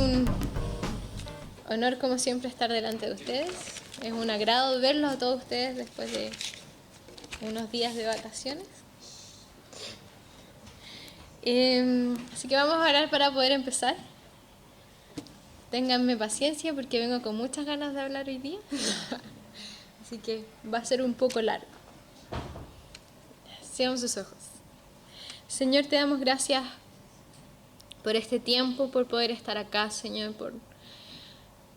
un honor como siempre estar delante de ustedes. Es un agrado verlos a todos ustedes después de unos días de vacaciones. Así que vamos a orar para poder empezar. Ténganme paciencia porque vengo con muchas ganas de hablar hoy día. Así que va a ser un poco largo. Cierren sus ojos. Señor, te damos gracias por este tiempo, por poder estar acá, Señor,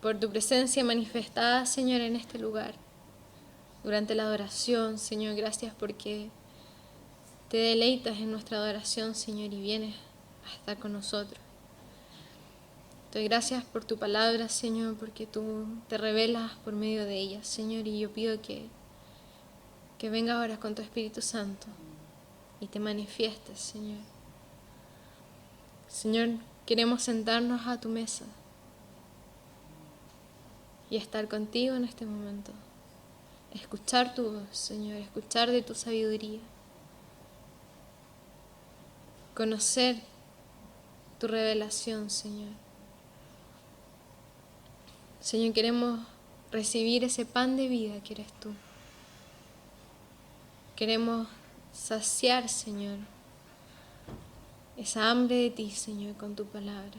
por tu presencia manifestada, Señor, en este lugar. Durante la adoración, Señor, gracias porque te deleitas en nuestra adoración, Señor, y vienes a estar con nosotros. Te doy gracias por tu palabra, Señor, porque tú te revelas por medio de ella, Señor, y yo pido que venga ahora con tu Espíritu Santo y te manifiestes, Señor. Señor, queremos sentarnos a tu mesa y estar contigo en este momento. Escuchar tu voz, Señor, escuchar de tu sabiduría. Conocer tu revelación, Señor. Señor, queremos recibir ese pan de vida que eres tú. Queremos saciar, Señor, esa hambre de ti, Señor, con tu palabra.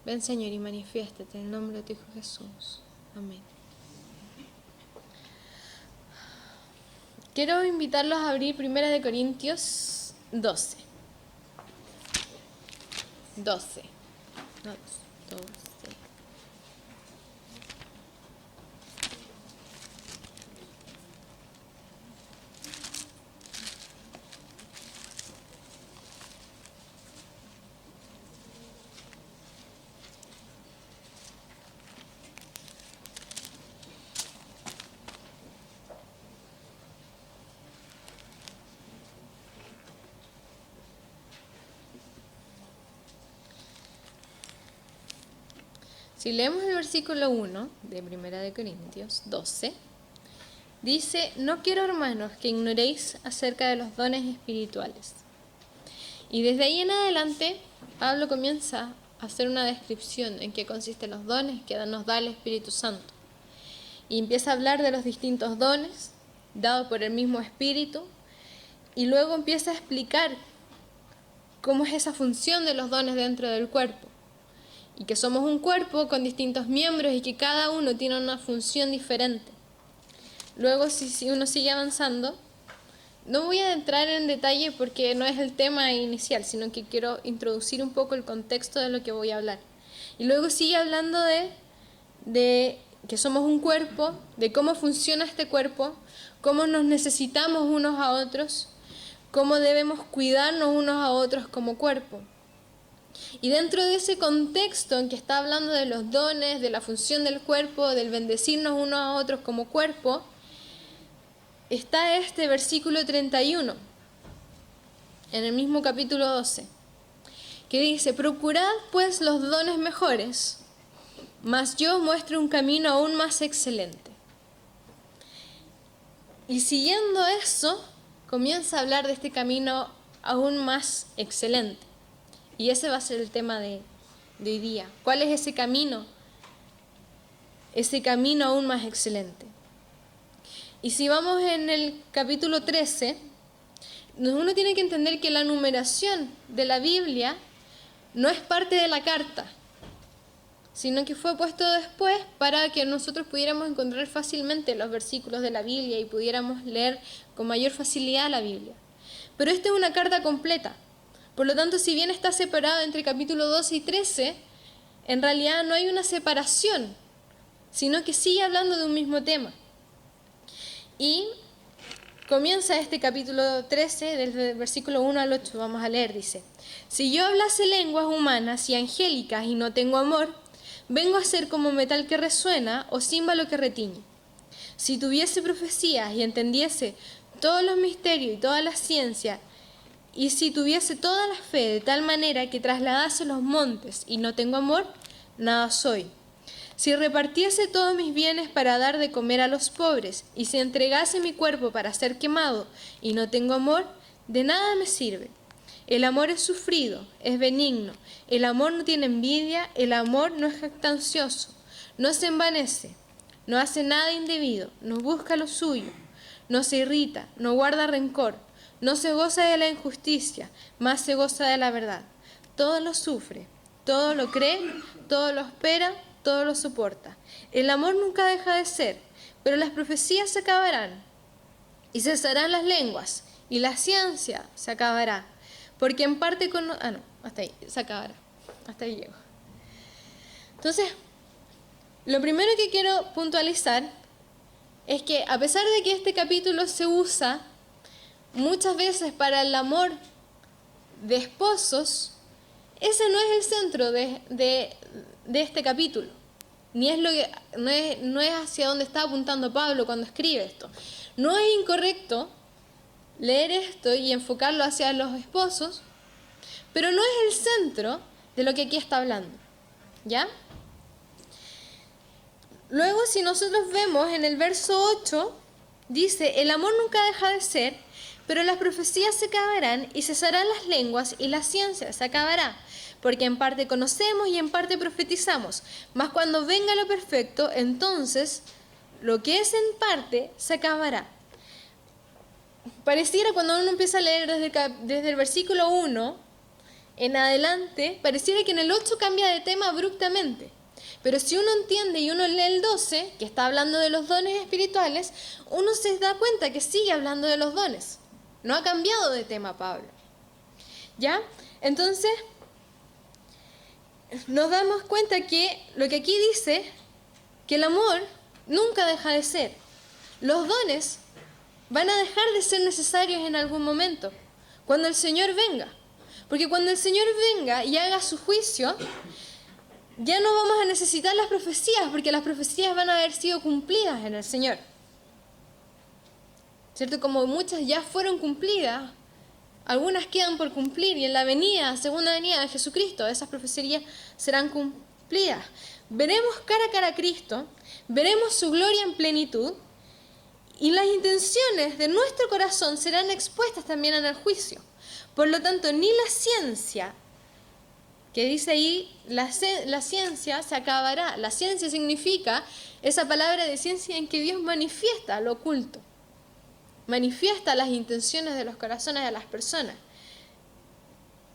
Ven, Señor, y manifiéstate en el nombre de tu Hijo Jesús. Amén. Quiero invitarlos a abrir 1 Corintios 12. 12. No, 12. Si leemos el versículo 1 de 1 Corintios 12, dice: no quiero, hermanos, que ignoréis acerca de los dones espirituales. Y desde ahí en adelante, Pablo comienza a hacer una descripción en qué consisten los dones que nos da el Espíritu Santo. Y empieza a hablar de los distintos dones dados por el mismo Espíritu, y luego empieza a explicar cómo es esa función de los dones dentro del cuerpo. Y que somos un cuerpo con distintos miembros y que cada uno tiene una función diferente. Luego, si uno sigue avanzando, no voy a entrar en detalle porque no es el tema inicial, sino que quiero introducir un poco el contexto de lo que voy a hablar. Y luego sigue hablando de que somos un cuerpo, de cómo funciona este cuerpo, cómo nos necesitamos unos a otros, cómo debemos cuidarnos unos a otros como cuerpo. Y dentro de ese contexto en que está hablando de los dones, de la función del cuerpo, del bendecirnos unos a otros como cuerpo, está este versículo 31, en el mismo capítulo 12, que dice: procurad pues los dones mejores, mas yo muestro un camino aún más excelente. Y siguiendo eso, comienza a hablar de este camino aún más excelente. Y ese va a ser el tema de hoy día. ¿Cuál es ese camino? Ese camino aún más excelente. Y si vamos en el capítulo 13, uno tiene que entender que la numeración de la Biblia no es parte de la carta, sino que fue puesto después para que nosotros pudiéramos encontrar fácilmente los versículos de la Biblia y pudiéramos leer con mayor facilidad la Biblia. Pero esta es una carta completa. Por lo tanto, si bien está separado entre capítulo 12 y 13, en realidad no hay una separación, sino que sigue hablando de un mismo tema. Y comienza este capítulo 13, del versículo 1 al 8, vamos a leer, dice: si yo hablase lenguas humanas y angélicas y no tengo amor, vengo a ser como metal que resuena o címbalo que retiñe. Si tuviese profecías y entendiese todos los misterios y toda la ciencia, y si tuviese toda la fe de tal manera que trasladase los montes y no tengo amor, nada soy. Si repartiese todos mis bienes para dar de comer a los pobres, y si entregase mi cuerpo para ser quemado y no tengo amor, de nada me sirve. El amor es sufrido, es benigno. El amor no tiene envidia, el amor no es jactancioso, no se envanece, no hace nada indebido, no busca lo suyo, no se irrita, no guarda rencor, no se goza de la injusticia, más se goza de la verdad. Todo lo sufre, todo lo cree, todo lo espera, todo lo soporta. El amor nunca deja de ser, pero las profecías se acabarán y cesarán las lenguas y la ciencia se acabará, porque en parte hasta ahí se acabará, hasta ahí llego. Entonces, lo primero que quiero puntualizar es que a pesar de que este capítulo se usa muchas veces para el amor de esposos, ese no es el centro de este capítulo, ni es lo que no es hacia donde está apuntando Pablo cuando escribe esto. No es incorrecto leer esto y enfocarlo hacia los esposos, pero no es el centro de lo que aquí está hablando, ¿ya? Luego, si nosotros vemos en el verso 8, dice, el amor nunca deja de ser, pero las profecías se acabarán y cesarán las lenguas y la ciencia se acabará, porque en parte conocemos y en parte profetizamos, mas cuando venga lo perfecto, entonces lo que es en parte se acabará. Pareciera cuando uno empieza a leer desde el versículo 1 en adelante, pareciera que en el 8 cambia de tema abruptamente. Pero si uno entiende y uno lee el 12, que está hablando de los dones espirituales, uno se da cuenta que sigue hablando de los dones. No ha cambiado de tema Pablo. ¿Ya? Entonces, nos damos cuenta que lo que aquí dice, que el amor nunca deja de ser. Los dones van a dejar de ser necesarios en algún momento, cuando el Señor venga. Porque cuando el Señor venga y haga su juicio, ya no vamos a necesitar las profecías, porque las profecías van a haber sido cumplidas en el Señor. ¿Cierto? Como muchas ya fueron cumplidas, algunas quedan por cumplir, y en la segunda venida de Jesucristo, esas profecías serán cumplidas. Veremos cara a cara a Cristo, veremos su gloria en plenitud, y las intenciones de nuestro corazón serán expuestas también en el juicio. Por lo tanto, ni la ciencia, que dice ahí, la ciencia se acabará. La ciencia significa esa palabra de ciencia en que Dios manifiesta lo oculto, manifiesta las intenciones de los corazones de las personas.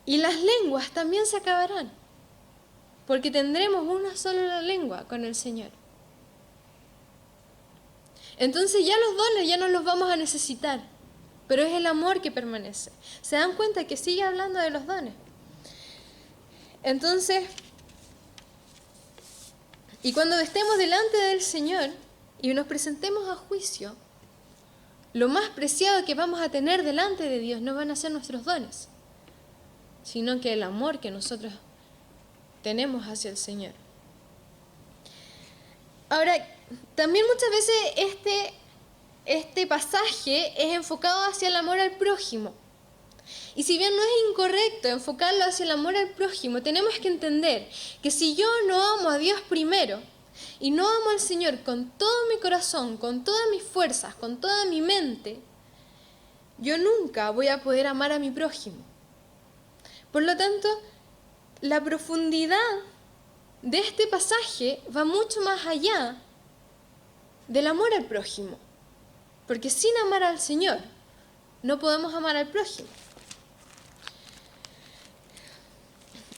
Y las lenguas también se acabarán, porque tendremos una sola lengua con el Señor. Entonces ya los dones ya no los vamos a necesitar, pero es el amor que permanece. ¿Se dan cuenta que sigue hablando de los dones? Entonces, y cuando estemos delante del Señor y nos presentemos a juicio, lo más preciado que vamos a tener delante de Dios no van a ser nuestros dones, sino que el amor que nosotros tenemos hacia el Señor. Ahora, también muchas veces este pasaje es enfocado hacia el amor al prójimo. Y si bien no es incorrecto enfocarlo hacia el amor al prójimo, tenemos que entender que si yo no amo a Dios primero y no amo al Señor con todo mi corazón, con todas mis fuerzas, con toda mi mente, yo nunca voy a poder amar a mi prójimo. Por lo tanto, la profundidad de este pasaje va mucho más allá del amor al prójimo, porque sin amar al Señor no podemos amar al prójimo.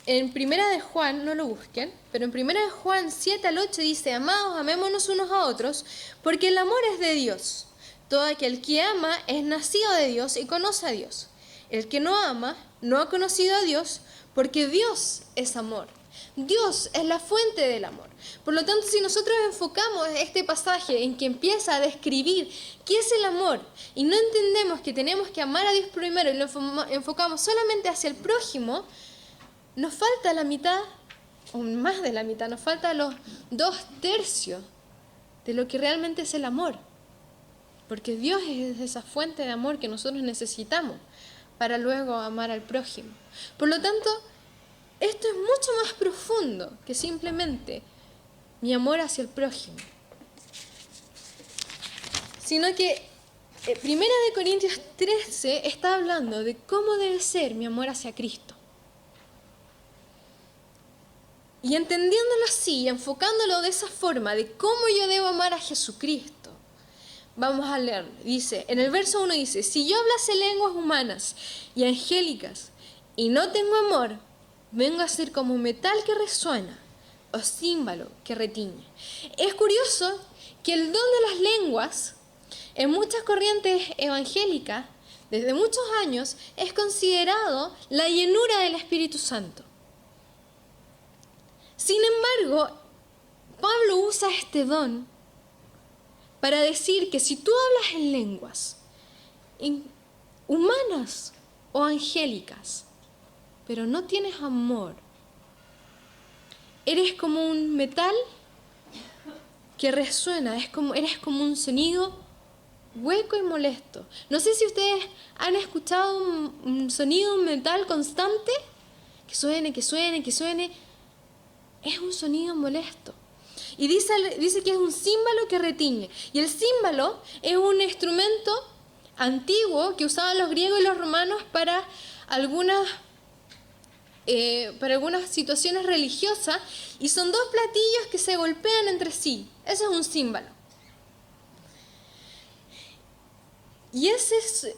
En Primera de Juan, no lo busquen, pero en Primera de Juan 7 al 8 dice, amados, amémonos unos a otros, porque el amor es de Dios. Todo aquel que ama es nacido de Dios y conoce a Dios. El que no ama no ha conocido a Dios, porque Dios es amor. Dios es la fuente del amor. Por lo tanto, si nosotros enfocamos este pasaje en que empieza a describir qué es el amor y no entendemos que tenemos que amar a Dios primero y lo enfocamos solamente hacia el prójimo, nos falta la mitad, o más de la mitad, nos falta los 2/3 de lo que realmente es el amor. Porque Dios es esa fuente de amor que nosotros necesitamos para luego amar al prójimo. Por lo tanto, esto es mucho más profundo que simplemente mi amor hacia el prójimo. Sino que Primera de Corintios 13 está hablando de cómo debe ser mi amor hacia Cristo. Y entendiéndolo así, enfocándolo de esa forma, de cómo yo debo amar a Jesucristo, vamos a leer. Dice, en el verso 1 dice, si yo hablase lenguas humanas y angélicas y no tengo amor, vengo a ser como metal que resuena o címbalo que retiñe. Es curioso que el don de las lenguas, en muchas corrientes evangélicas, desde muchos años, es considerado la llenura del Espíritu Santo. Sin embargo, Pablo usa este don para decir que si tú hablas en lenguas humanas o angélicas, pero no tienes amor, eres como un metal que resuena, eres como un sonido hueco y molesto. No sé si ustedes han escuchado un sonido metal constante, que suene, que suene, que suene. Es un sonido molesto. Y dice que es un címbalo que retiñe. Y el címbalo es un instrumento antiguo que usaban los griegos y los romanos para algunas situaciones religiosas, y son dos platillos que se golpean entre sí. Eso es un címbalo. Y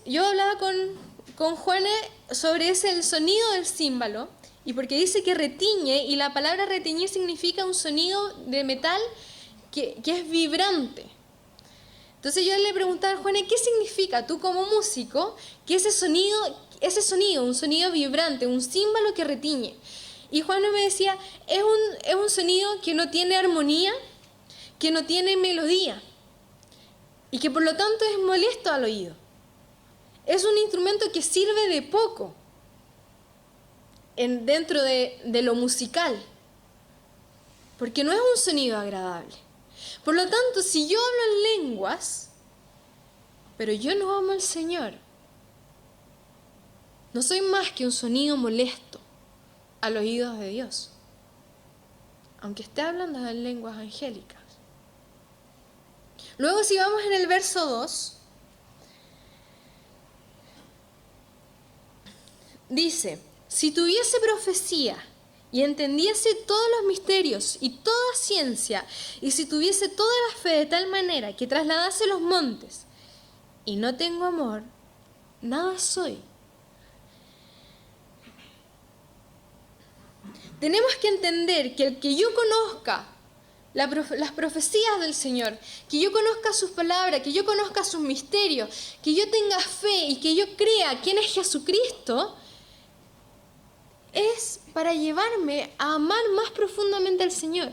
yo hablaba con Juane sobre el sonido del címbalo, y porque dice que retiñe, y la palabra retiñir significa un sonido de metal que es vibrante. Entonces yo le preguntaba a Juane, ¿qué significa tú como músico que ese sonido, un sonido vibrante, un címbalo que retiñe? Y Juane me decía, es un sonido que no tiene armonía, que no tiene melodía, y que por lo tanto es molesto al oído. Es un instrumento que sirve de poco dentro de lo musical, porque no es un sonido agradable. Por lo tanto, si yo hablo en lenguas, pero yo no amo al Señor, no soy más que un sonido molesto a los oídos de Dios, aunque esté hablando en lenguas angélicas. Luego, si vamos en el verso 2, dice, si tuviese profecía y entendiese todos los misterios y toda ciencia, y si tuviese toda la fe de tal manera que trasladase los montes, y no tengo amor, nada soy. Tenemos que entender que el que yo conozca las profecías del Señor, que yo conozca sus palabras, que yo conozca sus misterios, que yo tenga fe y que yo crea quién es Jesucristo, es para llevarme a amar más profundamente al Señor.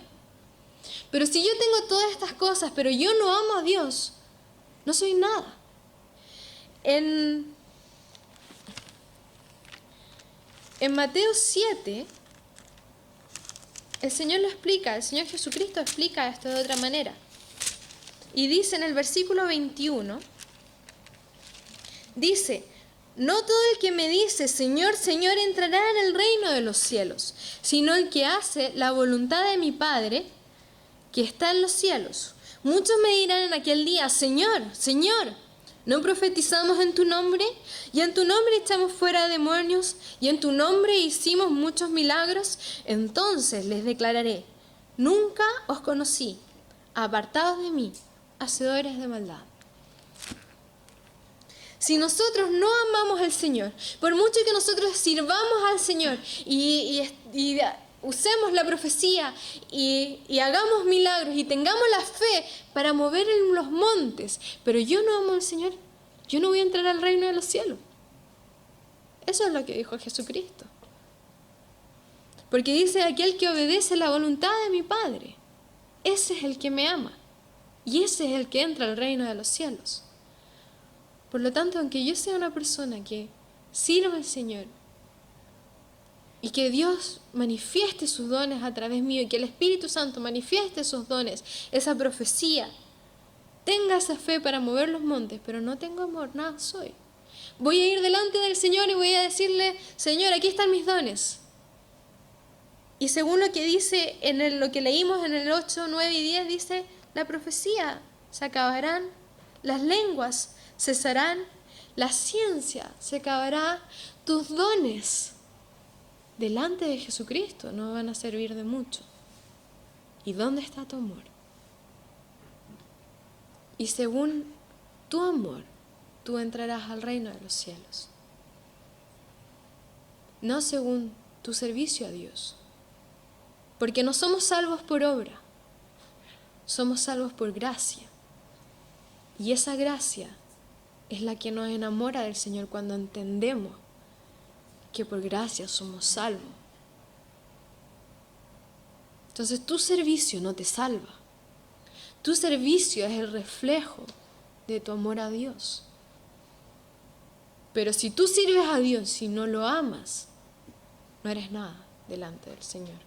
Pero si yo tengo todas estas cosas, pero yo no amo a Dios, no soy nada. En Mateo 7, el Señor Jesucristo explica esto de otra manera. Y dice en el versículo 21, dice, no todo el que me dice, Señor, Señor, entrará en el reino de los cielos, sino el que hace la voluntad de mi Padre, que está en los cielos. Muchos me dirán en aquel día, Señor, Señor, ¿no profetizamos en tu nombre? Y en tu nombre echamos fuera demonios, y en tu nombre hicimos muchos milagros. Entonces les declararé, nunca os conocí, apartados de mí, hacedores de maldad. Si nosotros no amamos al Señor, por mucho que nosotros sirvamos al Señor y usemos la profecía y hagamos milagros y tengamos la fe para mover en los montes, pero yo no amo al Señor, yo no voy a entrar al reino de los cielos. Eso es lo que dijo Jesucristo. Porque dice, aquel que obedece la voluntad de mi Padre, ese es el que me ama y ese es el que entra al reino de los cielos. Por lo tanto, aunque yo sea una persona que sirva al Señor y que Dios manifieste sus dones a través mío y que el Espíritu Santo manifieste esos dones, esa profecía, tenga esa fe para mover los montes, pero no tengo amor, nada soy. Voy a ir delante del Señor y voy a decirle, Señor, aquí están mis dones. Y según lo que dice lo que leímos en el 8, 9 y 10, dice, la profecía se acabarán, las lenguas cesarán, la ciencia se acabará, tus dones delante de Jesucristo no van a servir de mucho. ¿Y dónde está tu amor? Y según tu amor, tú entrarás al reino de los cielos. No según tu servicio a Dios. Porque no somos salvos por obra, somos salvos por gracia. Y esa gracia es la que nos enamora del Señor cuando entendemos que por gracia somos salvos. Entonces tu servicio no te salva. Tu servicio es el reflejo de tu amor a Dios. Pero si tú sirves a Dios y no lo amas, no eres nada delante del Señor.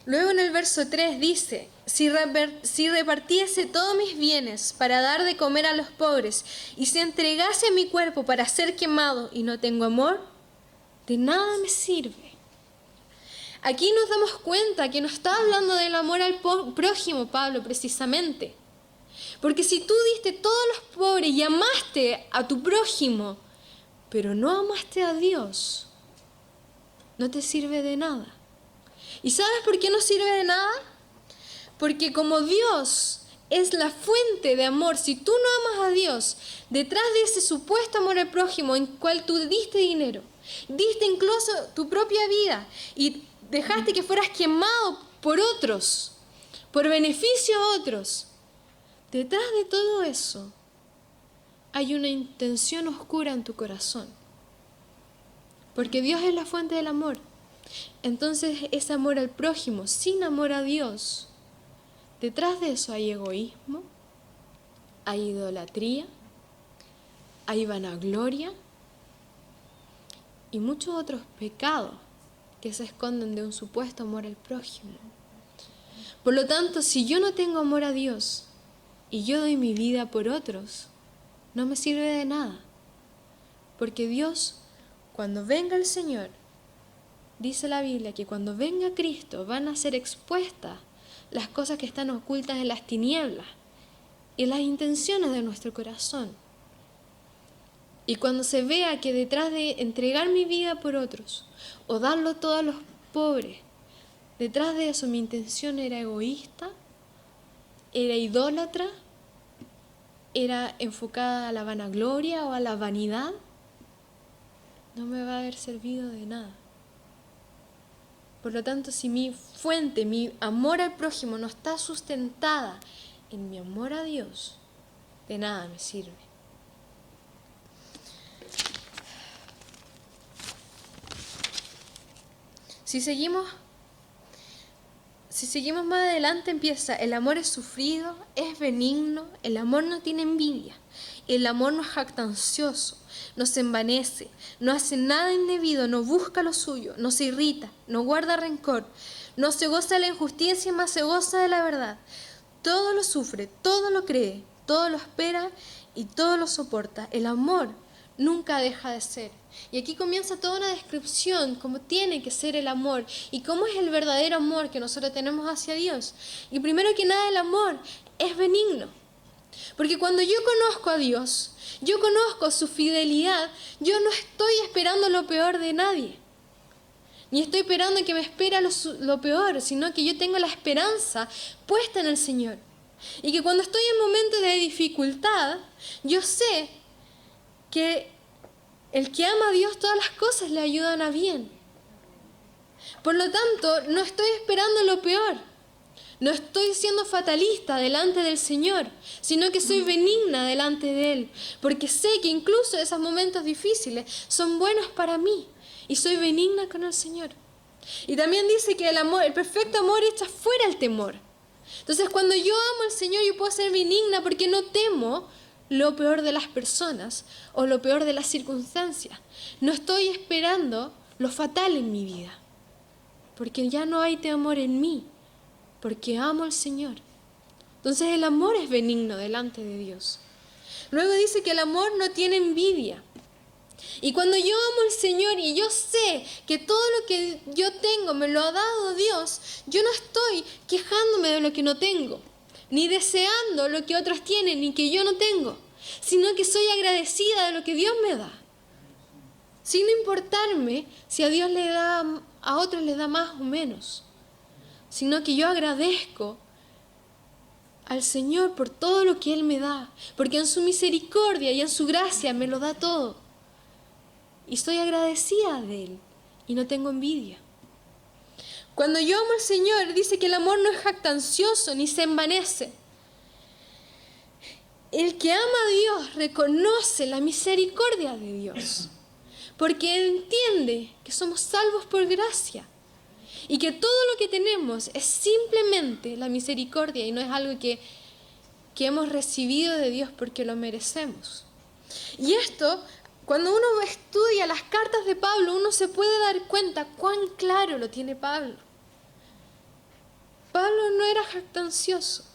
Luego en el verso 3 dice, si repartiese todos mis bienes para dar de comer a los pobres y si entregase mi cuerpo para ser quemado y no tengo amor, de nada me sirve. Aquí nos damos cuenta que no está hablando del amor al prójimo, Pablo, precisamente. Porque si tú diste todos los pobres y amaste a tu prójimo, pero no amaste a Dios, no te sirve de nada. ¿Y sabes por qué no sirve de nada? Porque como Dios es la fuente de amor, si tú no amas a Dios, detrás de ese supuesto amor al prójimo en cual tú diste dinero, diste incluso tu propia vida y dejaste que fueras quemado por otros, por beneficio a otros, detrás de todo eso hay una intención oscura en tu corazón. Porque Dios es la fuente del amor. Entonces ese amor al prójimo sin amor a Dios, detrás de eso hay egoísmo, hay idolatría, hay vanagloria y muchos otros pecados que se esconden de un supuesto amor al prójimo. Por lo tanto, si yo no tengo amor a Dios y yo doy mi vida por otros, no me sirve de nada. Porque Dios, cuando venga el Señor, dice la Biblia que cuando venga Cristo van a ser expuestas las cosas que están ocultas en las tinieblas y las intenciones de nuestro corazón. Y cuando se vea que detrás de entregar mi vida por otros o darlo todo a los pobres, detrás de eso mi intención era egoísta, era idólatra, era enfocada a la vanagloria o a la vanidad, no me va a haber servido de nada. Por lo tanto, si mi fuente, mi amor al prójimo no está sustentada en mi amor a Dios, de nada me sirve. Si seguimos más adelante empieza, el amor es sufrido, es benigno, el amor no tiene envidia, el amor no es jactancioso, no se envanece, no hace nada indebido, no busca lo suyo, no se irrita, no guarda rencor, no se goza de la injusticia, más se goza de la verdad. Todo lo sufre, todo lo cree, todo lo espera y todo lo soporta. El amor nunca deja de ser. Y aquí comienza toda una descripción cómo tiene que ser el amor y cómo es el verdadero amor que nosotros tenemos hacia Dios. Y primero que nada, el amor es benigno. Porque cuando yo conozco a Dios, yo conozco su fidelidad, yo no estoy esperando lo peor de nadie. Ni estoy esperando que me espera lo peor, sino que yo tengo la esperanza puesta en el Señor. Y que cuando estoy en momentos de dificultad, yo sé que el que ama a Dios, todas las cosas le ayudan a bien. Por lo tanto, no estoy esperando lo peor. No estoy siendo fatalista delante del Señor, sino que soy benigna delante de Él. Porque sé que incluso esos momentos difíciles son buenos para mí. Y soy benigna con el Señor. Y también dice que el perfecto amor echa fuera el temor. Entonces, cuando yo amo al Señor, yo puedo ser benigna porque no temo lo peor de las personas o lo peor de las circunstancias. No estoy esperando lo fatal en mi vida, porque ya no hay temor en mí, porque amo al Señor. Entonces el amor es benigno delante de Dios. Luego dice que el amor no tiene envidia. Y cuando yo amo al Señor y yo sé que todo lo que yo tengo me lo ha dado Dios, yo no estoy quejándome de lo que no tengo. ni deseando lo que otros tienen y que yo no tengo, sino que soy agradecida de lo que Dios me da, sin importarme si a Dios le da, a otros les da más o menos, sino que yo agradezco al Señor por todo lo que Él me da, porque en su misericordia y en su gracia me lo da todo. Y estoy agradecida de Él y no tengo envidia. Cuando yo amo al Señor, dice que el amor no es jactancioso ni se envanece. El que ama a Dios reconoce la misericordia de Dios, porque entiende que somos salvos por gracia y que todo lo que tenemos es simplemente la misericordia y no es algo que hemos recibido de Dios porque lo merecemos. Y esto, cuando uno estudia las cartas de Pablo, uno se puede dar cuenta cuán claro lo tiene Pablo. Pablo no era jactancioso.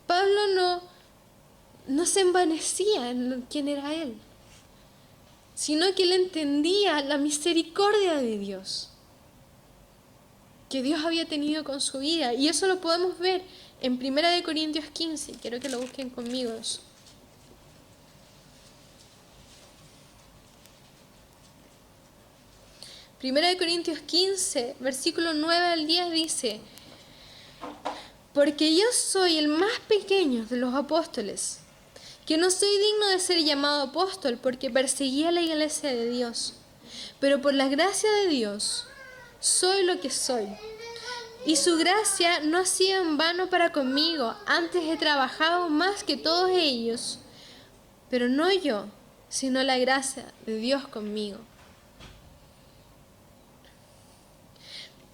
Pablo no se envanecía en quién era él, sino que él entendía la misericordia de Dios que Dios había tenido con su vida. Y eso lo podemos ver en 1 Corintios 15. Quiero que lo busquen conmigo eso. 1 Corintios 15, versículo 9 al 10 dice: porque yo soy el más pequeño de los apóstoles, que no soy digno de ser llamado apóstol porque perseguí a la iglesia de Dios, pero por la gracia de Dios soy lo que soy. Y su gracia no ha sido en vano para conmigo, antes he trabajado más que todos ellos, pero no yo, sino la gracia de Dios conmigo.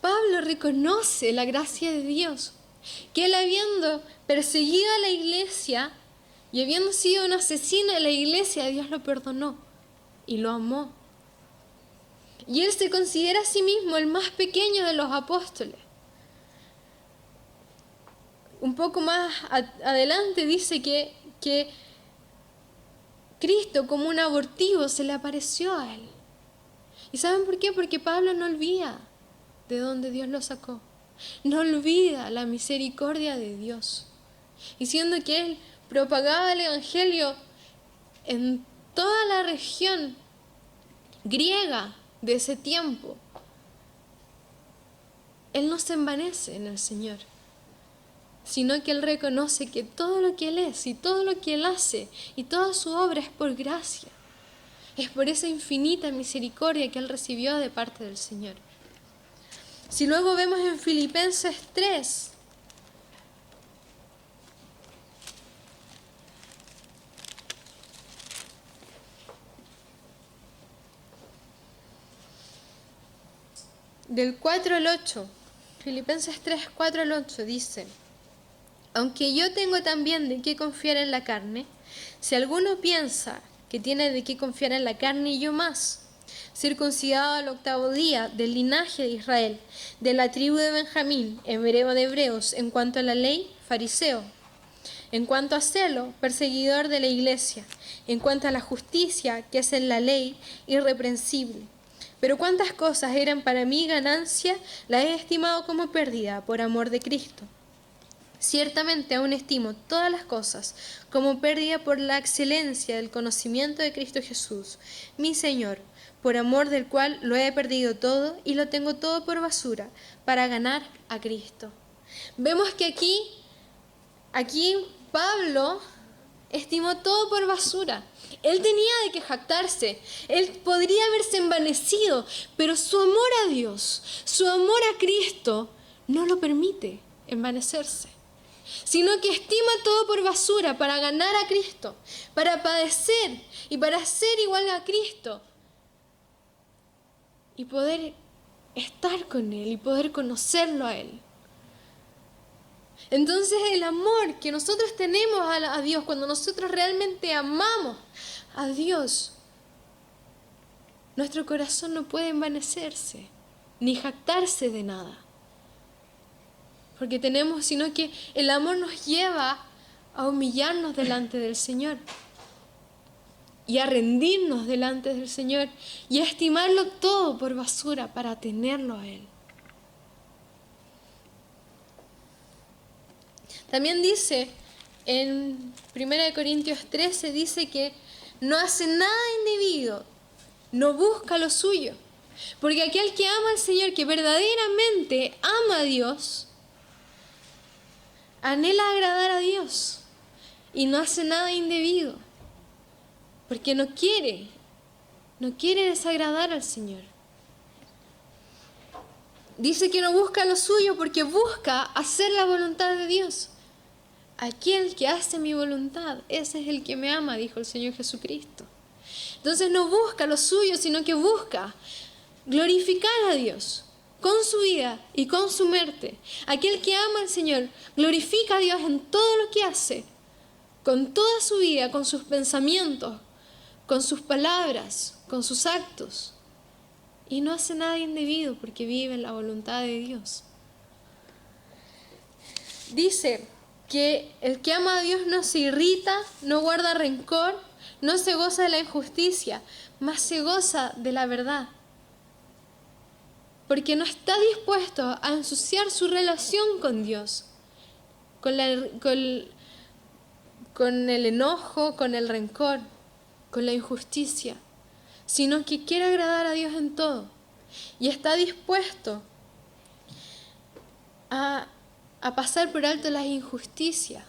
Pablo reconoce la gracia de Dios, que él habiendo perseguido a la iglesia y habiendo sido un asesino de la iglesia, Dios lo perdonó y lo amó. Y él se considera a sí mismo el más pequeño de los apóstoles. Un poco más adelante dice que Cristo como un abortivo se le apareció a él. ¿Y saben por qué? Porque Pablo no olvida de dónde Dios lo sacó. No olvida la misericordia de Dios. Y siendo que él propagaba el evangelio en toda la región griega de ese tiempo, él no se envanece en el Señor, sino que él reconoce que todo lo que él es y todo lo que él hace y toda su obra es por gracia. Es por esa infinita misericordia que él recibió de parte del Señor. Si luego vemos en Filipenses 3, del 4 al 8, Filipenses 3, 4 al 8 dice: aunque yo tengo también de qué confiar en la carne, si alguno piensa que tiene de qué confiar en la carne, y yo más, circuncidado al 8º día, del linaje de Israel, de la tribu de Benjamín, hebreo de hebreos, en cuanto a la ley, fariseo, en cuanto a celo, perseguidor de la iglesia, en cuanto a la justicia que es en la ley, irreprensible. Pero cuántas cosas eran para mí ganancia, las he estimado como pérdida por amor de Cristo. Ciertamente aún estimo todas las cosas como pérdida por la excelencia del conocimiento de Cristo Jesús, mi Señor, por amor del cual lo he perdido todo y lo tengo todo por basura, para ganar a Cristo. Vemos que aquí Pablo estimó todo por basura. Él tenía de qué jactarse, él podría haberse envanecido, pero su amor a Dios, su amor a Cristo, no lo permite envanecerse, sino que estima todo por basura para ganar a Cristo, para padecer y para ser igual a Cristo y poder estar con Él y poder conocerlo a Él. Entonces el amor que nosotros tenemos a Dios, cuando nosotros realmente amamos a Dios, nuestro corazón no puede envanecerse ni jactarse de nada. Porque sino que el amor nos lleva a humillarnos delante del Señor y a rendirnos delante del Señor y a estimarlo todo por basura para tenerlo a Él. También dice en 1 Corintios 13, dice que no hace nada indebido, no busca lo suyo. Porque aquel que ama al Señor, que verdaderamente ama a Dios, anhela agradar a Dios y no hace nada indebido. Porque no quiere desagradar al Señor. Dice que no busca lo suyo porque busca hacer la voluntad de Dios. Aquel que hace mi voluntad, ese es el que me ama, dijo el Señor Jesucristo. Entonces no busca lo suyo, sino que busca glorificar a Dios con su vida y con su muerte. Aquel que ama al Señor glorifica a Dios en todo lo que hace, con toda su vida, con sus pensamientos, con sus palabras, con sus actos. Y no hace nada indebido porque vive en la voluntad de Dios. Dice que el que ama a Dios no se irrita, no guarda rencor, no se goza de la injusticia, mas se goza de la verdad. Porque no está dispuesto a ensuciar su relación con Dios, con el enojo, con el rencor, con la injusticia, sino que quiere agradar a Dios en todo. Y está dispuesto a pasar por alto las injusticias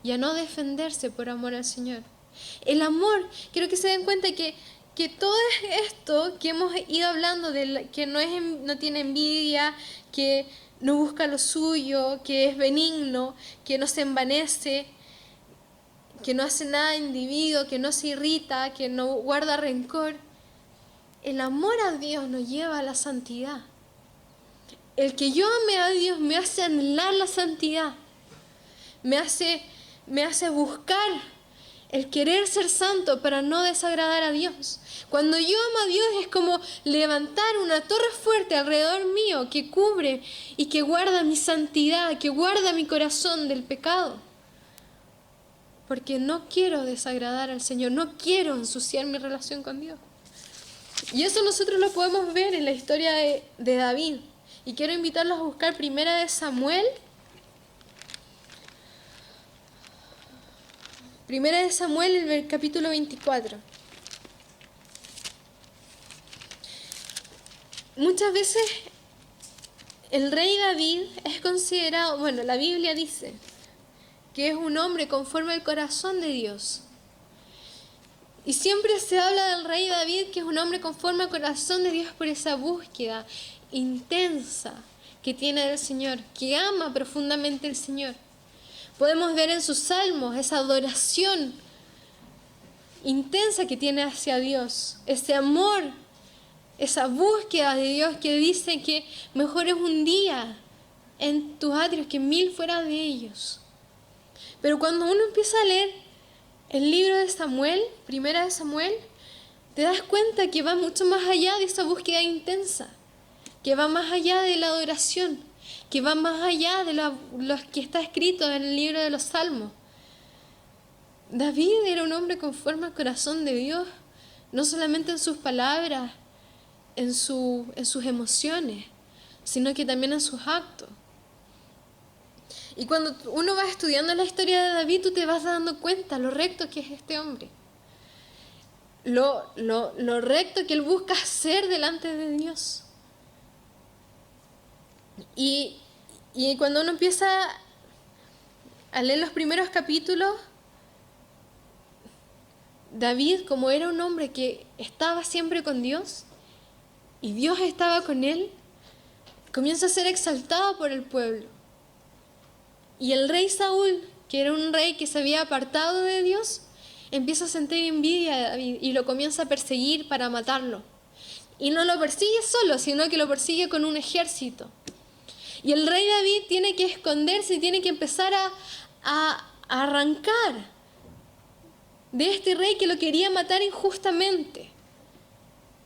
y a no defenderse por amor al Señor. El amor, quiero que se den cuenta que todo esto que hemos ido hablando, que no tiene envidia, que no busca lo suyo, que es benigno, que no se envanece, que no hace nada indebido, que no se irrita, que no guarda rencor. El amor a Dios nos lleva a la santidad. El que yo ame a Dios me hace anhelar la santidad, me hace buscar el querer ser santo para no desagradar a Dios. Cuando yo amo a Dios es como levantar una torre fuerte alrededor mío que cubre y que guarda mi santidad, que guarda mi corazón del pecado. Porque no quiero desagradar al Señor, no quiero ensuciar mi relación con Dios. Y eso nosotros lo podemos ver en la historia de David. Y quiero invitarlos a buscar 1 Samuel. 1 Samuel, el capítulo 24. Muchas veces el rey David es considerado, bueno, la Biblia dice que es un hombre conforme al corazón de Dios. Y siempre se habla del rey David, que es un hombre conforme al corazón de Dios por esa búsqueda intensa que tiene del Señor, que ama profundamente al Señor. Podemos ver en sus salmos esa adoración intensa que tiene hacia Dios, ese amor, esa búsqueda de Dios que dice que mejor es un día en tus atrios que 1000 fuera de ellos. Pero cuando uno empieza a leer el libro de Samuel, 1 Samuel, te das cuenta que va mucho más allá de esa búsqueda intensa, que va más allá de la adoración, que va más allá de lo que está escrito en el libro de los Salmos. David era un hombre conforme al corazón de Dios, no solamente en sus palabras, en sus emociones, sino que también en sus actos. Y cuando uno va estudiando la historia de David, tú te vas dando cuenta lo recto que es este hombre. Lo recto que él busca hacer delante de Dios. Y cuando uno empieza a leer los primeros capítulos, David, como era un hombre que estaba siempre con Dios, y Dios estaba con él, comienza a ser exaltado por el pueblo. Y el rey Saúl, que era un rey que se había apartado de Dios, empieza a sentir envidia de David y lo comienza a perseguir para matarlo. Y no lo persigue solo, sino que lo persigue con un ejército. Y el rey David tiene que esconderse y tiene que empezar a arrancar de este rey que lo quería matar injustamente.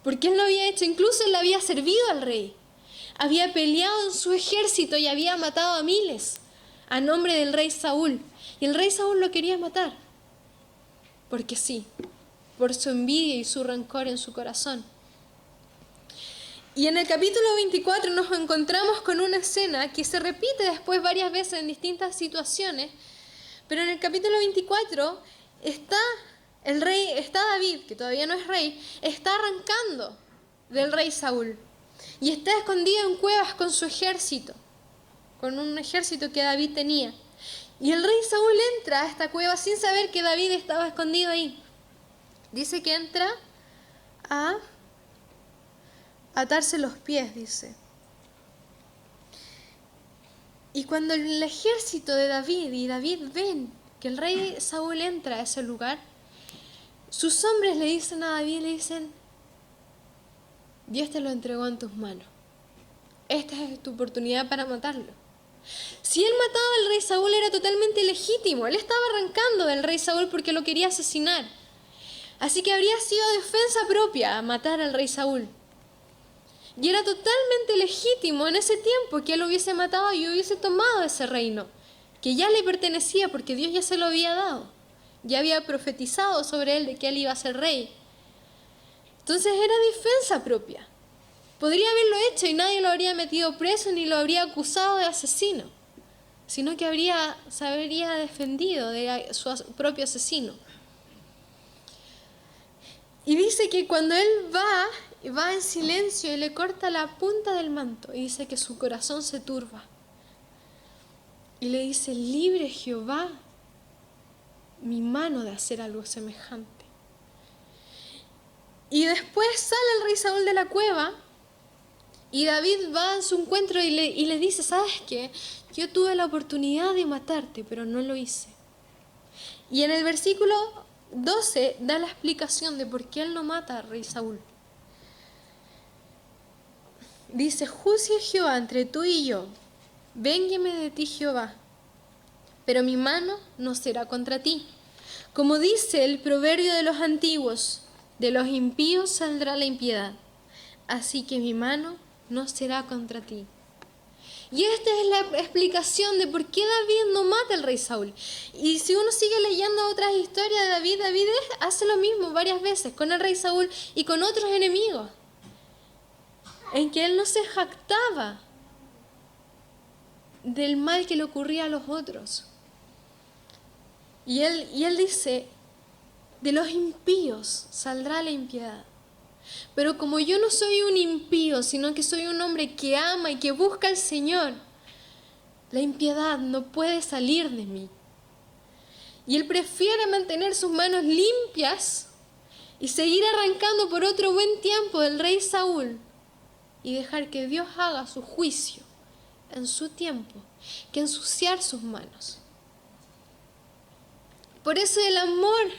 Porque él lo había hecho, incluso él le había servido al rey. Había peleado en su ejército y había matado a miles a nombre del rey Saúl. Y el rey Saúl lo quería matar. Porque sí, por su envidia y su rencor en su corazón. Y en el capítulo 24 nos encontramos con una escena que se repite después varias veces en distintas situaciones, pero en el capítulo 24 está David, que todavía no es rey, está arrancando del rey Saúl y está escondido en cuevas con su ejército, con un ejército que David tenía. Y el rey Saúl entra a esta cueva sin saber que David estaba escondido ahí. Dice que entra a atarse los pies, dice. Y cuando el ejército de David y David ven que el rey Saúl entra a ese lugar, sus hombres le dicen a David, le dicen: Dios te lo entregó en tus manos. Esta es tu oportunidad para matarlo. Si él mataba al rey Saúl era totalmente legítimo. Él estaba arrancando del rey Saúl porque lo quería asesinar. Así que habría sido defensa propia matar al rey Saúl. Y era totalmente legítimo en ese tiempo que él hubiese matado y hubiese tomado ese reino, que ya le pertenecía porque Dios ya se lo había dado. Ya había profetizado sobre él de que él iba a ser rey. Entonces era defensa propia. Podría haberlo hecho y nadie lo habría metido preso ni lo habría acusado de asesino, sino que se habría defendido de su propio asesino. Y dice que cuando él va en silencio y le corta la punta del manto, y dice que su corazón se turba. Y le dice: libre Jehová mi mano de hacer algo semejante. Y después sale el rey Saúl de la cueva y David va a su encuentro y le dice: ¿sabes qué? Yo tuve la oportunidad de matarte, pero no lo hice. Y en el versículo 12 da la explicación de por qué él no mata al rey Saúl. Dice: juzgue Jehová entre tú y yo, véngueme de ti Jehová, pero mi mano no será contra ti. Como dice el proverbio de los antiguos, de los impíos saldrá la impiedad, así que mi mano no será contra ti. Y esta es la explicación de por qué David no mata al rey Saúl. Y si uno sigue leyendo otras historias de David, David hace lo mismo varias veces con el rey Saúl y con otros enemigos, en que él no se jactaba del mal que le ocurría a los otros. Y él dice: de los impíos saldrá la impiedad. Pero como yo no soy un impío, sino que soy un hombre que ama y que busca al Señor, la impiedad no puede salir de mí. Y él prefiere mantener sus manos limpias y seguir arrancando por otro buen tiempo del rey Saúl y dejar que Dios haga su juicio en su tiempo, que ensuciar sus manos. Por eso el amor,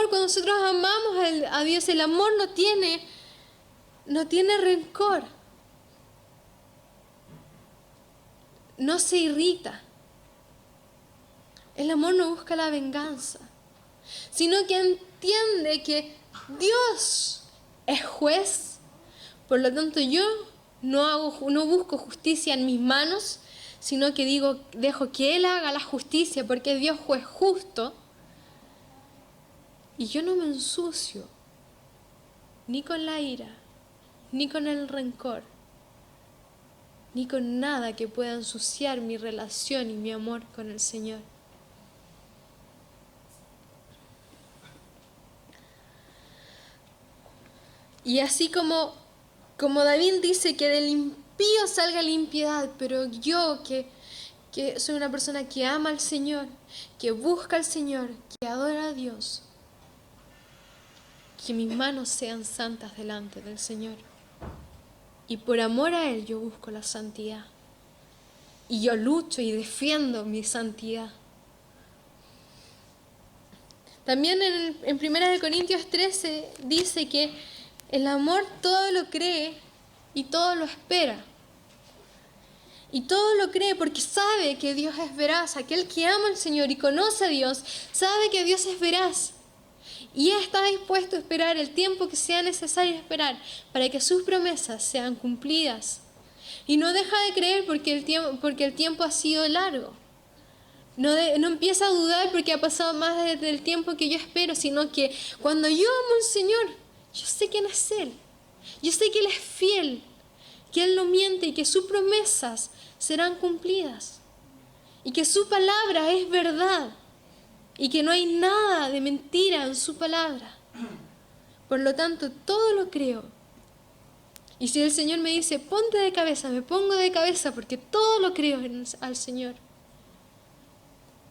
cuando nosotros amamos a Dios, el amor no tiene rencor, no se irrita. El amor no busca la venganza, sino que entiende que Dios es juez. Por lo tanto, yo no busco justicia en mis manos, sino que dejo que Él haga la justicia, porque Dios juez justo. Y yo no me ensucio ni con la ira, ni con el rencor, ni con nada que pueda ensuciar mi relación y mi amor con el Señor. Y así como David dice que del impío salga la impiedad, pero yo que soy una persona que ama al Señor, que busca al Señor, que adora a Dios, que mis manos sean santas delante del Señor. Y por amor a Él yo busco la santidad. Y yo lucho y defiendo mi santidad. También en 1 Corintios 13 dice que el amor todo lo cree y todo lo espera. Y todo lo cree porque sabe que Dios es veraz. Aquel que ama al Señor y conoce a Dios sabe que Dios es veraz. Y está dispuesto a esperar el tiempo que sea necesario esperar para que sus promesas sean cumplidas. Y no deja de creer porque el tiempo ha sido largo. No empieza a dudar porque ha pasado más del tiempo que yo espero, sino que cuando yo amo al Señor, yo sé quién es Él. Yo sé que Él es fiel, que Él no miente y que sus promesas serán cumplidas. Y que su palabra es verdad. Y que no hay nada de mentira en su palabra. Por lo tanto, todo lo creo. Y si el Señor me dice, ponte de cabeza, me pongo de cabeza porque todo lo creo al Señor.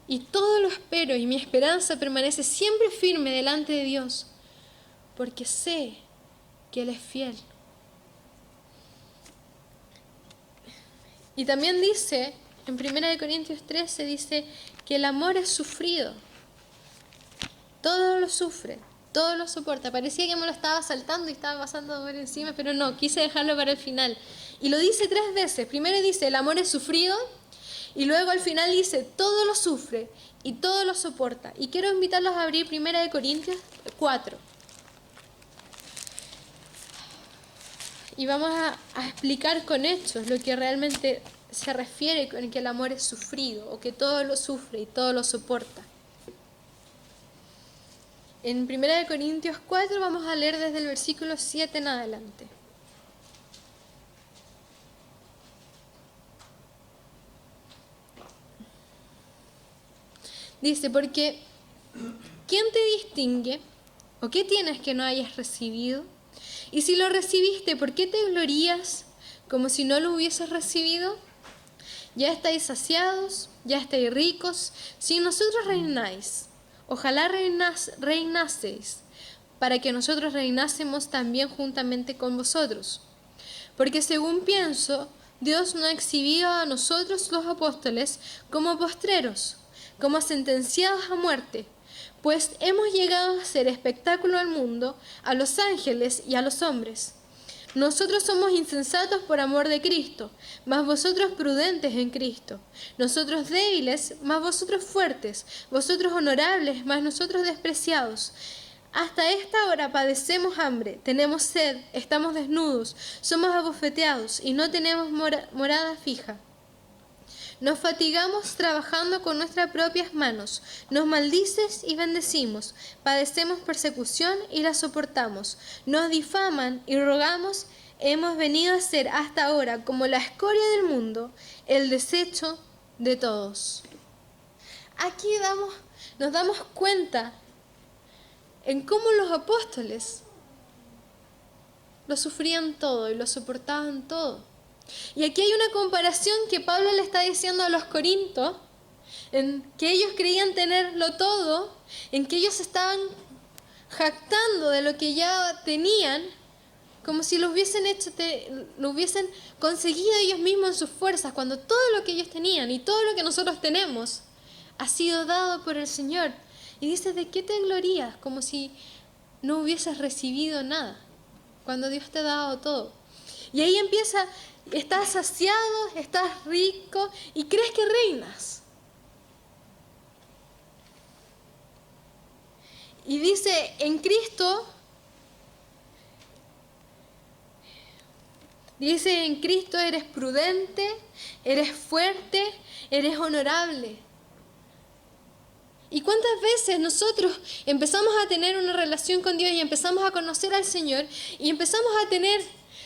Y todo lo espero y mi esperanza permanece siempre firme delante de Dios. Porque sé que Él es fiel. Y también dice, en 1 Corintios 13, dice que el amor es sufrido. Todo lo sufre, todo lo soporta. Parecía que me lo estaba saltando y estaba pasando por encima, pero no, quise dejarlo para el final. Y lo dice 3 veces. Primero dice, el amor es sufrido. Y luego al final dice, todo lo sufre y todo lo soporta. Y quiero invitarlos a abrir 1 Corintios 4. Y vamos a explicar con hechos lo que realmente se refiere con que el amor es sufrido, o que todo lo sufre y todo lo soporta. En 1 Corintios 4 vamos a leer desde el versículo 7 en adelante. Dice, porque ¿quién te distingue? ¿O qué tienes que no hayas recibido? Y si lo recibiste, ¿por qué te glorías como si no lo hubieses recibido? Ya estáis saciados, ya estáis ricos, si nosotros reináis. Ojalá reinaseis, para que nosotros reinásemos también juntamente con vosotros. Porque según pienso, Dios no ha exhibido a nosotros los apóstoles como postreros, como sentenciados a muerte, pues hemos llegado a ser espectáculo al mundo, a los ángeles y a los hombres. Nosotros somos insensatos por amor de Cristo, mas vosotros prudentes en Cristo. Nosotros débiles, mas vosotros fuertes. Vosotros honorables, mas nosotros despreciados. Hasta esta hora padecemos hambre, tenemos sed, estamos desnudos, somos abofeteados y no tenemos morada fija. Nos fatigamos trabajando con nuestras propias manos, nos maldices y bendecimos, padecemos persecución y la soportamos, nos difaman y rogamos, hemos venido a ser hasta ahora como la escoria del mundo, el desecho de todos. Aquí nos damos cuenta en cómo los apóstoles lo sufrían todo y lo soportaban todo. Y aquí hay una comparación que Pablo le está diciendo a los corintios, en que ellos creían tenerlo todo, en que ellos estaban jactando de lo que ya tenían, como si lo hubiesen conseguido ellos mismos en sus fuerzas, cuando todo lo que ellos tenían y todo lo que nosotros tenemos ha sido dado por el Señor. Y dice, ¿de qué te glorías? Como si no hubieses recibido nada, cuando Dios te ha dado todo. Y ahí empieza, estás saciado, estás rico y crees que reinas. Y dice, en Cristo eres prudente, eres fuerte, eres honorable. ¿Y cuántas veces nosotros empezamos a tener una relación con Dios y empezamos a conocer al Señor y empezamos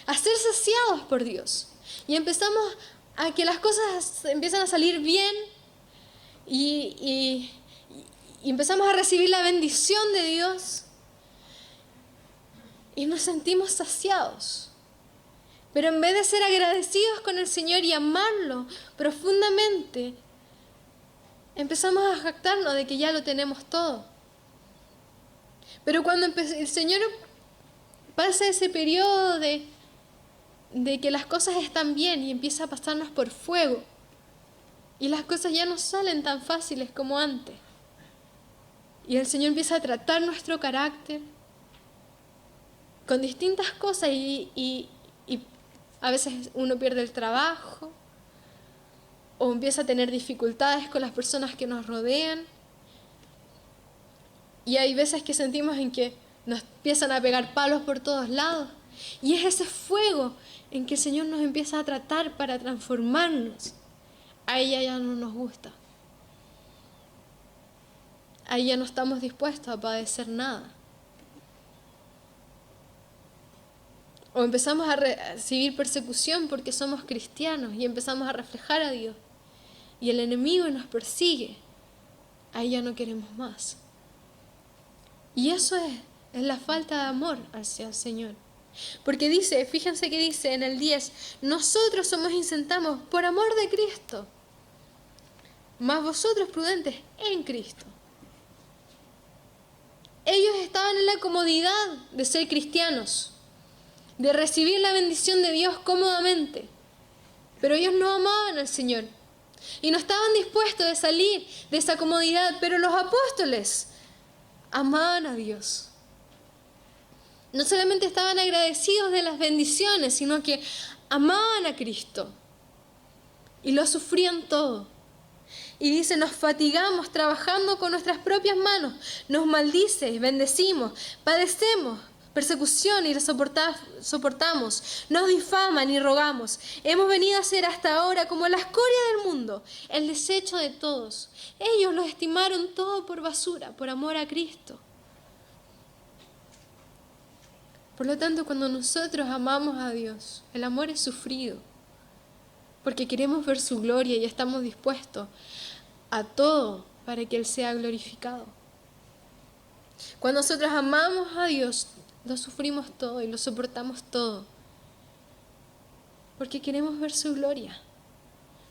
a ser saciados por Dios? Y empezamos a que las cosas empiezan a salir bien y empezamos a recibir la bendición de Dios y nos sentimos saciados. Pero en vez de ser agradecidos con el Señor y amarlo profundamente, empezamos a jactarnos de que ya lo tenemos todo. Pero cuando el Señor pasa ese periodo de que las cosas están bien y empieza a pasarnos por fuego, y las cosas ya no salen tan fáciles como antes, y el Señor empieza a tratar nuestro carácter con distintas cosas y a veces uno pierde el trabajo, o empieza a tener dificultades con las personas que nos rodean. Y hay veces que sentimos en que nos empiezan a pegar palos por todos lados. Y es ese fuego en que el Señor nos empieza a tratar para transformarnos. A ella ya no nos gusta. A ella no estamos dispuestos a padecer nada. O empezamos a recibir persecución porque somos cristianos y empezamos a reflejar a Dios. Y el enemigo nos persigue. Ahí ya no queremos más. Y eso es la falta de amor hacia el Señor. Porque dice, fíjense que dice en el 10, nosotros somos incentados por amor de Cristo, mas vosotros prudentes en Cristo. Ellos estaban en la comodidad de ser cristianos, de recibir la bendición de Dios cómodamente, pero ellos no amaban al Señor y no estaban dispuestos a salir de esa comodidad, pero los apóstoles amaban a Dios. No solamente estaban agradecidos de las bendiciones, sino que amaban a Cristo y lo sufrían todo. Y dice, nos fatigamos trabajando con nuestras propias manos, nos maldice, bendecimos, padecemos persecución y la soportamos, nos difaman y rogamos. Hemos venido a ser hasta ahora como la escoria del mundo, el desecho de todos. Ellos lo estimaron todo por basura, por amor a Cristo. Por lo tanto, cuando nosotros amamos a Dios, el amor es sufrido, porque queremos ver su gloria y estamos dispuestos a todo para que Él sea glorificado. Cuando nosotros amamos a Dios, lo sufrimos todo y lo soportamos todo, porque queremos ver su gloria,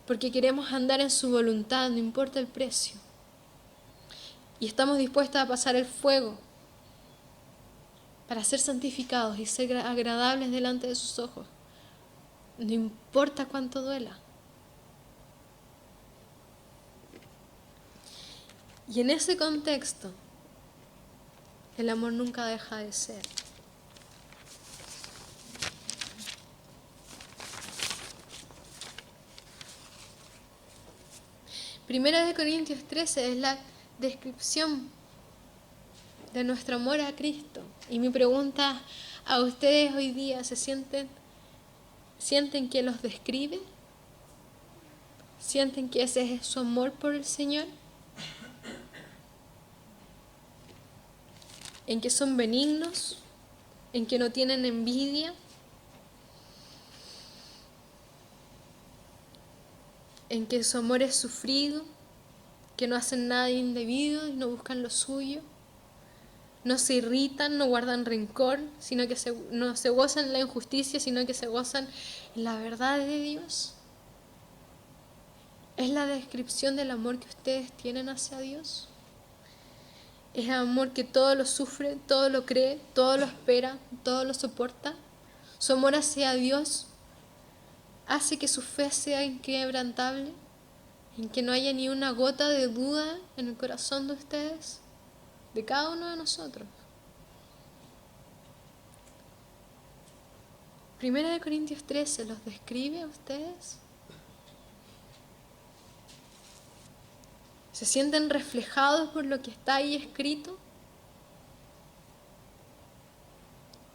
porque queremos andar en su voluntad, no importa el precio. Y estamos dispuestos a pasar el fuego para ser santificados y ser agradables delante de sus ojos, no importa cuánto duela. Y en ese contexto, el amor nunca deja de ser. Primera de Corintios 13 es la descripción de nuestro amor a Cristo. Y mi pregunta a ustedes hoy día, ¿sienten que los describe? ¿Sienten que ese es su amor por el Señor? ¿En que son benignos? ¿En que no tienen envidia? ¿En que su amor es sufrido? ¿Que no hacen nada indebido y no buscan lo suyo? No se irritan, no guardan rencor, sino que no se gozan en la injusticia, sino que se gozan en la verdad de Dios. ¿Es la descripción del amor que ustedes tienen hacia Dios? ¿Es el amor que todo lo sufre, todo lo cree, todo lo espera, todo lo soporta? ¿Su amor hacia Dios hace que su fe sea inquebrantable? ¿En que no haya ni una gota de duda en el corazón de ustedes? De cada uno de nosotros. Primera de Corintios 13 los describe a ustedes. ¿Se sienten reflejados por lo que está ahí escrito?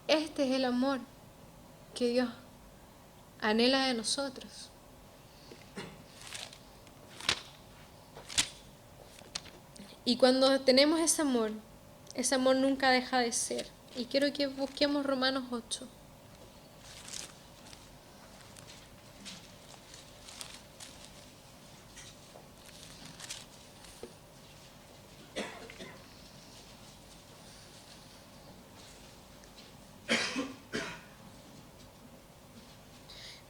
Este es el amor que Dios anhela de nosotros. Y cuando tenemos ese amor nunca deja de ser. Y quiero que busquemos Romanos 8.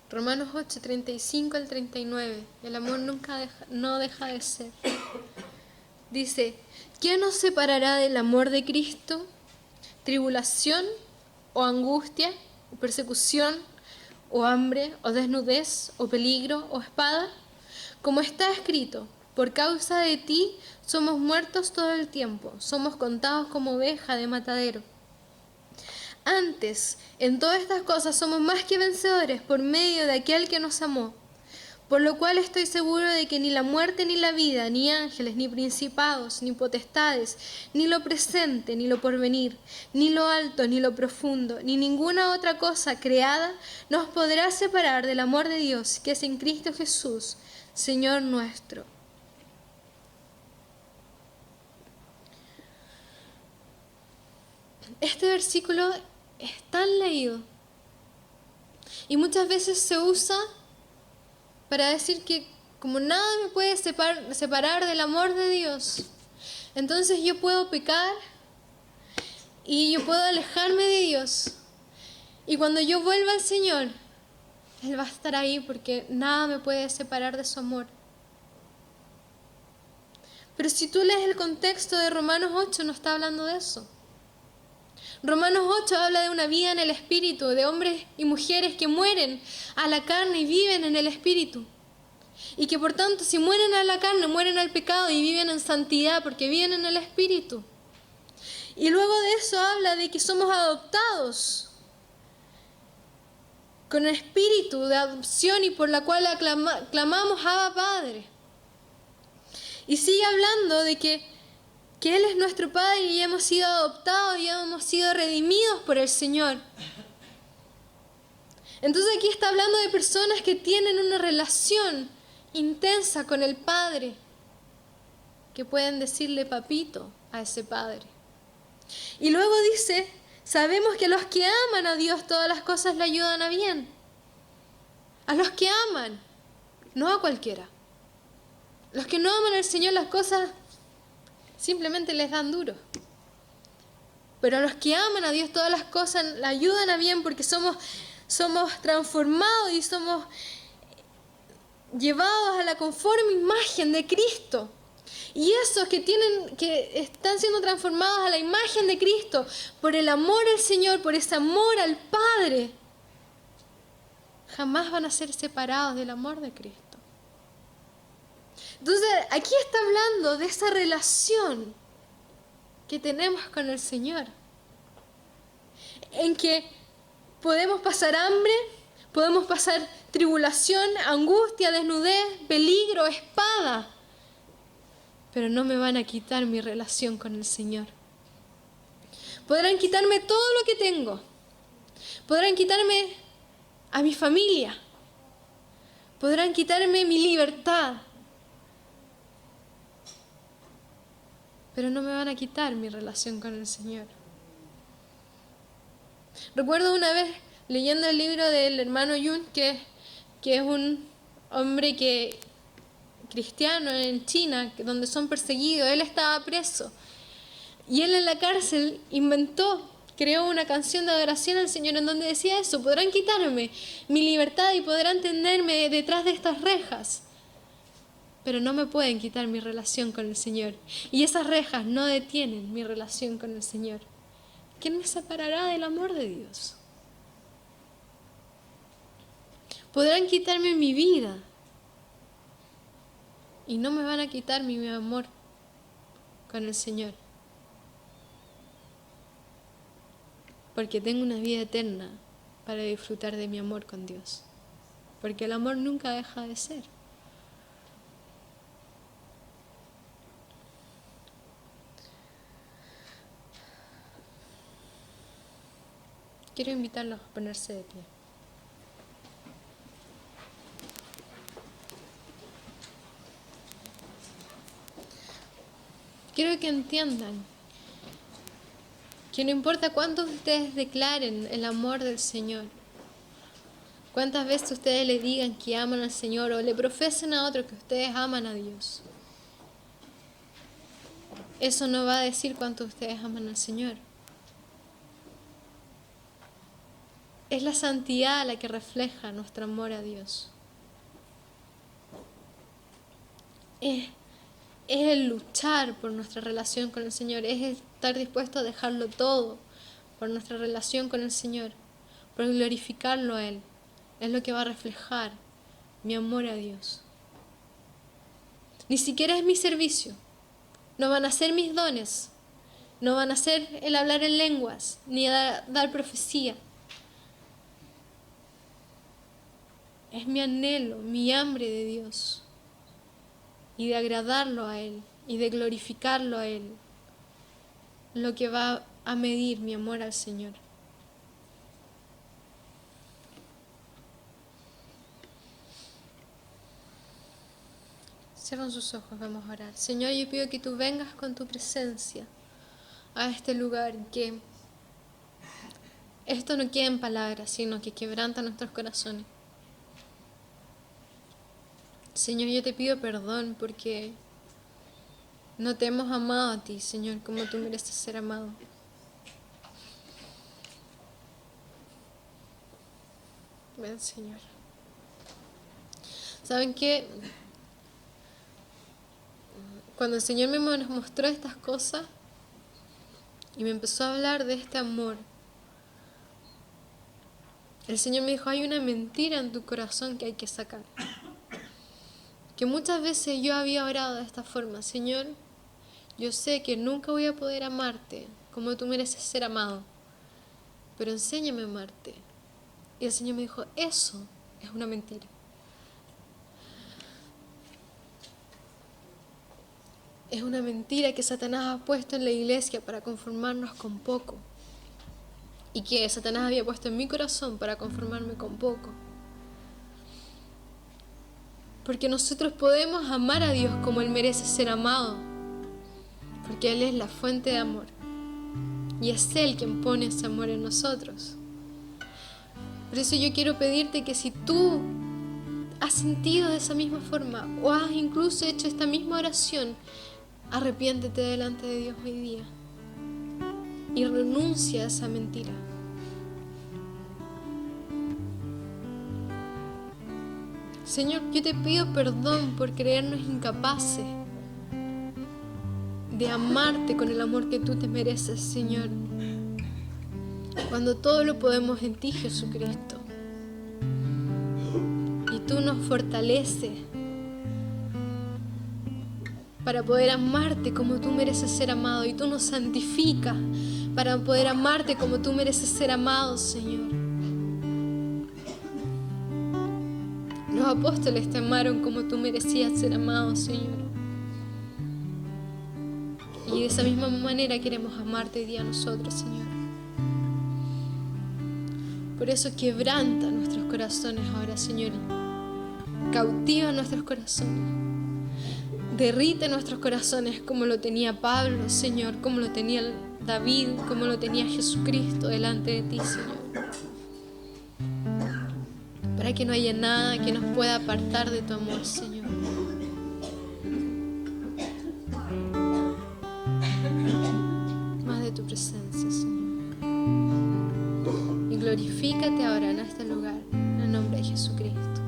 Romanos 8, 35 al 39. El amor no deja de ser. Dice, ¿quién nos separará del amor de Cristo? ¿Tribulación o angustia o persecución o hambre o desnudez o peligro o espada? Como está escrito, por causa de ti somos muertos todo el tiempo, somos contados como oveja de matadero. Antes, en todas estas cosas somos más que vencedores por medio de aquel que nos amó. Por lo cual estoy seguro de que ni la muerte ni la vida, ni ángeles, ni principados, ni potestades, ni lo presente, ni lo porvenir, ni lo alto, ni lo profundo, ni ninguna otra cosa creada nos podrá separar del amor de Dios que es en Cristo Jesús, Señor nuestro. Este versículo es tan leído Y muchas veces se usa para decir que como nada me puede separar del amor de Dios, entonces yo puedo pecar y yo puedo alejarme de Dios. Y cuando yo vuelva al Señor, Él va a estar ahí porque nada me puede separar de su amor. Pero si tú lees el contexto de Romanos 8, no está hablando de eso. Romanos 8 habla de una vida en el Espíritu, de hombres y mujeres que mueren a la carne y viven en el Espíritu. Y que por tanto, si mueren a la carne, mueren al pecado y viven en santidad porque viven en el Espíritu. Y luego de eso habla de que somos adoptados con el espíritu de adopción y por la cual clamamos Abba Padre. Y sigue hablando de que Él es nuestro Padre y hemos sido adoptados y hemos sido redimidos por el Señor. Entonces aquí está hablando de personas que tienen una relación intensa con el Padre, que pueden decirle papito a ese Padre. Y luego dice, sabemos que a los que aman a Dios todas las cosas le ayudan a bien. A los que aman, no a cualquiera. Los que no aman al Señor las cosas simplemente les dan duro. Pero a los que aman a Dios todas las cosas le ayudan a bien porque somos transformados y somos llevados a la conforme imagen de Cristo. Y esos que están siendo transformados a la imagen de Cristo por el amor al Señor, por ese amor al Padre, jamás van a ser separados del amor de Cristo. Entonces, aquí está hablando de esa relación que tenemos con el Señor, en que podemos pasar hambre, podemos pasar tribulación, angustia, desnudez, peligro, espada, pero no me van a quitar mi relación con el Señor. Podrán quitarme todo lo que tengo. Podrán quitarme a mi familia. Podrán quitarme mi libertad. Pero no me van a quitar mi relación con el Señor. Recuerdo una vez leyendo el libro del hermano Yun, que es un hombre cristiano en China, donde son perseguidos. Él estaba preso. Y él en la cárcel creó una canción de adoración al Señor en donde decía eso: podrán quitarme mi libertad y podrán tenerme detrás de estas rejas, pero no me pueden quitar mi relación con el Señor. Y esas rejas no detienen mi relación con el Señor. ¿Quién me separará del amor de Dios? Podrán quitarme mi vida y no me van a quitar mi amor con el Señor. Porque tengo una vida eterna para disfrutar de mi amor con Dios. Porque el amor nunca deja de ser. Quiero invitarlos a ponerse de pie. Quiero que entiendan que no importa cuántos de ustedes declaren el amor del Señor, cuántas veces ustedes le digan que aman al Señor o le profesen a otros que ustedes aman a Dios, eso no va a decir cuánto ustedes aman al Señor. Es la santidad la que refleja nuestro amor a Dios. Es el luchar por nuestra relación con el Señor, es estar dispuesto a dejarlo todo por nuestra relación con el Señor, por glorificarlo a Él. Es lo que va a reflejar mi amor a Dios. Ni siquiera es mi servicio, no van a ser mis dones, no van a ser el hablar en lenguas, ni dar profecía. Es mi anhelo, mi hambre de Dios y de agradarlo a Él y de glorificarlo a Él, lo que va a medir mi amor al Señor. Cierran sus ojos, vamos a orar. Señor, yo pido que tú vengas con tu presencia a este lugar, que esto no queda en palabras, sino que quebranta nuestros corazones. Señor, yo te pido perdón porque no te hemos amado a ti, Señor, como tú mereces ser amado. Ven, Señor. ¿Saben qué? Cuando el Señor me mostró estas cosas y me empezó a hablar de este amor, el Señor me dijo, hay una mentira en tu corazón que hay que sacar. Que muchas veces yo había orado de esta forma: Señor, yo sé que nunca voy a poder amarte como tú mereces ser amado, pero enséñame a amarte. Y el Señor me dijo, eso es una mentira. Es una mentira que Satanás ha puesto en la iglesia para conformarnos con poco. Y que Satanás había puesto en mi corazón para conformarme con poco. Porque nosotros podemos amar a Dios como Él merece ser amado. Porque Él es la fuente de amor. Y es Él quien pone ese amor en nosotros. Por eso yo quiero pedirte que si tú has sentido de esa misma forma o has incluso hecho esta misma oración, arrepiéntete delante de Dios hoy día y renuncia a esa mentira. Señor, yo te pido perdón por creernos incapaces de amarte con el amor que tú te mereces, Señor, cuando todo lo podemos en ti, Jesucristo. Y tú nos fortaleces para poder amarte como tú mereces ser amado, y tú nos santificas para poder amarte como tú mereces ser amado, Señor. Los apóstoles te amaron como tú merecías ser amado, Señor. Y de esa misma manera queremos amarte hoy día nosotros, Señor. Por eso quebranta nuestros corazones ahora, Señor. Cautiva nuestros corazones. Derrite nuestros corazones como lo tenía Pablo, Señor, como lo tenía David, como lo tenía Jesucristo delante de ti, Señor. Para que no haya nada que nos pueda apartar de tu amor, Señor. Más de tu presencia, Señor. Y glorifícate ahora en este lugar, en el nombre de Jesucristo.